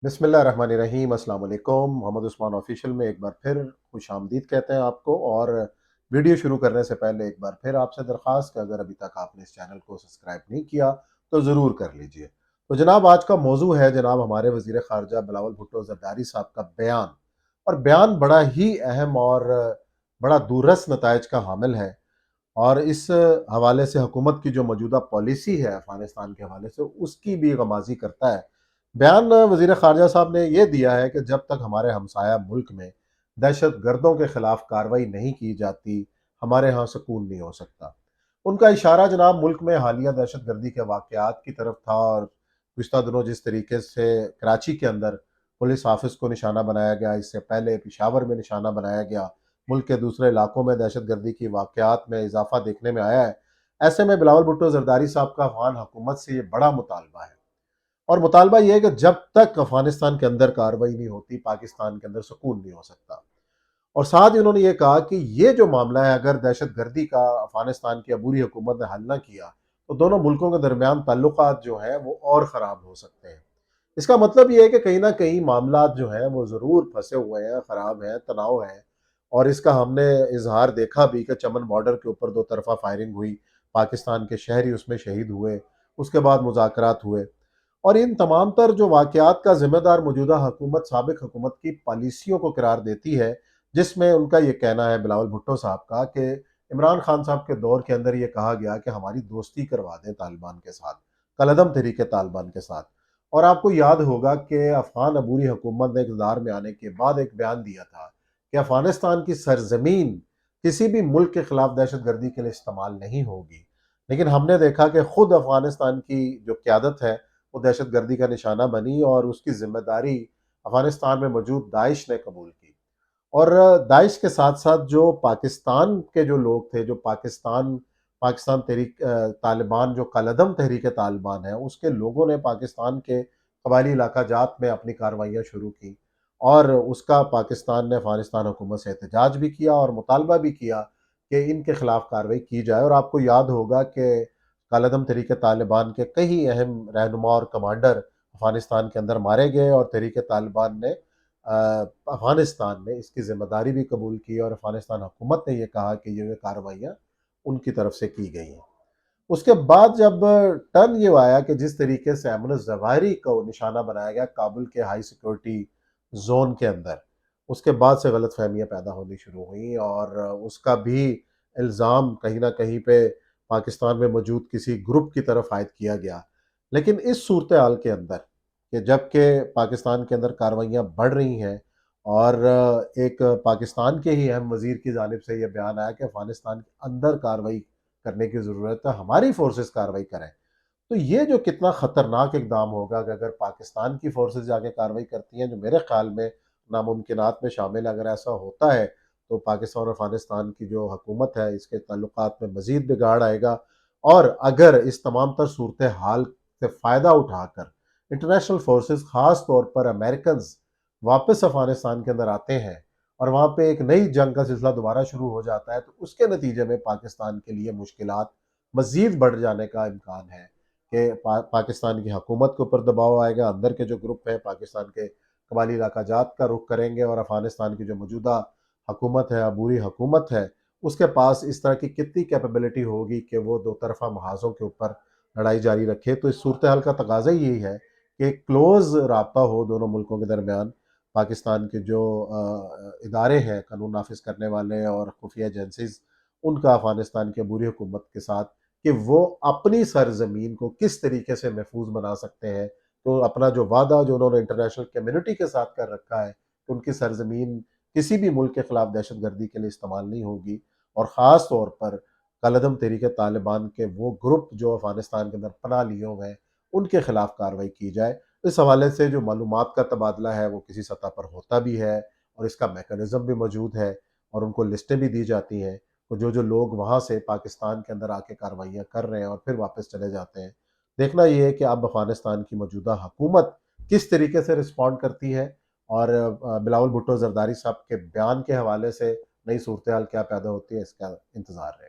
बिस्मिल्लाहिर्रहमानिर्रहीम। अस्सलाम वालेकुम। मोहम्मद उस्मान ऑफिशियल में एक बार फिर खुश आमदीद कहते हैं आपको। और वीडियो शुरू करने से पहले एक बार फिर आपसे दरख्वास्त कि अगर अभी तक आपने इस चैनल को सब्सक्राइब नहीं किया तो ज़रूर कर लीजिए। तो जनाब, आज का मौजू है जनाब हमारे वज़ीर ख़ारजा बिलावल भुट्टो ज़रदारी साहब का बयान। और बयान बड़ा ही अहम और बड़ा दूररस नताइज का हामिल है। और इस हवाले से हुकूमत की जो मौजूदा पॉलिसी है अफगानिस्तान के हवाले से, उसकी भी गमाजी करता है। बयान वज़ीर ख़ारजा साहब ने यह दिया है कि जब तक हमारे हमसाया मुल्क में दहशत गर्दों के ख़िलाफ़ कार्रवाई नहीं की जाती, हमारे यहाँ सुकून नहीं हो सकता। उनका इशारा जनाब मुल्क में हालिया दहशत गर्दी के वाक़यात की तरफ था। और पिछला दिनों जिस तरीके से कराची के अंदर पुलिस ऑफिस को निशाना बनाया गया, इससे पहले पिशावर में निशाना बनाया गया, मुल्क के दूसरे इलाकों में दहशत गर्दी की वाक़यात में इजाफा देखने में आया है। ऐसे में बिलावल भुट्टो ज़रदारी साहब का अफ़गान हुकूमत से ये बड़ा मुतालबा है। और मुतालबा ये है कि जब तक अफ़गानिस्तान के अंदर कार्रवाई नहीं होती, पाकिस्तान के अंदर सुकून नहीं हो सकता। और साथ ही उन्होंने ये कहा कि ये जो मामला है, अगर दहशत गर्दी का अफ़गानिस्तान की अबूरी हुकूमत ने हल ना किया, तो दोनों मुल्कों के दरमियान ताल्लुकात जो हैं वो और ख़राब हो सकते हैं। इसका मतलब ये है कि कहीं न कहीं मामलात जो हैं वो ज़रूर फँसे हुए हैं, ख़राब हैं, तनाव है। और इसका हमने इज़हार देखा भी कि चमन बॉर्डर के ऊपर दो तरफ़ा फायरिंग हुई, पाकिस्तान के शहरी उसमें शहीद हुए, उसके बाद मुज़ाकरात हुए। और इन तमाम तर जो वाक़यात का ज़िम्मेदार मौजूदा हुकूमत साबिक हुकूमत की पॉलिसियों को करार देती है, जिसमें उनका ये कहना है बिलावल भुट्टो साहब का कि इमरान खान साहब के दौर के अंदर ये कहा गया कि हमारी दोस्ती करवा दें तालिबान के साथ, कलअदम तहरीक तालिबान के साथ। और आपको याद होगा कि अफ़गान अबूरी हुकूमत ने इक़्तिदार में आने के बाद एक बयान दिया था कि अफ़गानिस्तान की सरज़मीन किसी भी मुल्क के ख़िलाफ़ दहशतगर्दी के लिए इस्तेमाल नहीं होगी। लेकिन हमने देखा कि खुद अफ़गानिस्तान की जो क़यादत है वो दहशत गर्दी का निशाना बनी और उसकी जिम्मेदारी अफगानिस्तान में मौजूद दाइश ने कबूल की। और दाइश के साथ साथ जो पाकिस्तान के जो लोग थे, जो पाकिस्तान पाकिस्तान तहरीक तालिबान, जो कलअदम तहरीक तालिबान है, उसके लोगों ने पाकिस्तान के कबायली इलाका जात में अपनी कार्रवाइयाँ शुरू की। और उसका पाकिस्तान ने अफगानिस्तान हुकूमत से एहतजाज भी किया और मुतालबा भी किया कि इनके खिलाफ कार्रवाई की जाए। और आपको याद होगा कि कालदम तहरीक तालिबान के कई अहम रहनुमा और कमांडर अफगानिस्तान के अंदर मारे गए। और तहरीक तालिबान ने अफगानिस्तान में इसकी जिम्मेदारी भी कबूल की और अफगानिस्तान हुकूमत ने यह कहा कि ये कार्रवाइयाँ उनकी तरफ से की गई हैं। उसके बाद जब टर्न ये आया कि जिस तरीके से अमन ज़वाहिरी को निशाना बनाया गया काबुल के हाई सिक्योरिटी जोन के अंदर, उसके बाद से गलत फहमियाँ पैदा होनी शुरू हुई। और उसका भी इल्ज़ाम कहीं ना कहीं पे पाकिस्तान में मौजूद किसी ग्रुप की तरफ आयद किया गया। लेकिन इस सूरत हाल के अंदर कि जबकि पाकिस्तान के अंदर कार्रवाइयाँ बढ़ रही हैं और एक पाकिस्तान के ही अहम वजीर की जानिब से यह बयान आया कि अफगानिस्तान के अंदर कार्रवाई करने की ज़रूरत है, हमारी फोर्सेस कार्रवाई करें। तो ये जो कितना ख़तरनाक इकदाम होगा कि अगर पाकिस्तान की फोर्सेस जाके कार्रवाई करती हैं, जो मेरे ख्याल में नामुमकिनात में शामिल है। अगर ऐसा होता है तो पाकिस्तान और अफगानिस्तान की जो हुकूमत है, इसके ताल्लुकात में मज़ीद बिगाड़ आएगा। और अगर इस तमाम तर सूरत हाल से फ़ायदा उठाकर इंटरनेशनल फोर्सेस, ख़ास तौर पर अमेरिकन वापस अफगानिस्तान के अंदर आते हैं और वहाँ पे एक नई जंग का सिलसिला दोबारा शुरू हो जाता है, तो उसके नतीजे में पाकिस्तान के लिए मुश्किलात मज़ीद बढ़ जाने का इम्कान है कि पाकिस्तान की हुकूमत के ऊपर दबाव आएगा। अंदर के जो ग्रुप हैं पाकिस्तान के कबायली इलाका जात का रुख करेंगे और अफगानिस्तान की जो मौजूदा हुकूमत है, अबूरी हुकूमत है, उसके पास इस तरह की कितनी कैपेबिलिटी होगी कि वो दो तरफ़ा महाज़ों के ऊपर लड़ाई जारी रखे। तो इस सूरत हाल का तकाजा यही है कि क्लोज़ राब्ता हो दोनों मुल्कों के दरमियान। पाकिस्तान के जो इदारे हैं कानून नाफिज करने वाले और खुफिया एजेंसीज, उनका अफगानिस्तान की अबूरी हुकूमत के साथ कि वो अपनी सरजमीन को किस तरीके से महफूज बना सकते हैं। तो अपना जो वादा जो उन्होंने इंटरनेशनल कम्युनिटी के साथ कर रखा है कि उनकी सरजमीन किसी भी मुल्क के खिलाफ दहशत गर्दी के लिए इस्तेमाल नहीं होगी। और ख़ास तौर पर कलअदम तहरीक तालिबान के वो ग्रुप जो अफगानिस्तान के अंदर पनाह लिए हुए हैं, उनके खिलाफ कार्रवाई की जाए। इस हवाले से जो मालूमात का तबादला है वो किसी सतह पर होता भी है और इसका मैकेनिज्म भी मौजूद है और उनको लिस्टें भी दी जाती हैं। तो जो लोग वहाँ से पाकिस्तान के अंदर आके कार्रवाइयाँ कर रहे हैं और फिर वापस चले जाते हैं, देखना ये है कि अब अफगानिस्तान की मौजूदा हुकूमत किस तरीके से रिस्पॉन्ड करती है। और बिलावल भुट्टो जरदारी साहब के बयान के हवाले से नई सूरत हाल क्या पैदा होती है, इसका इंतज़ार है।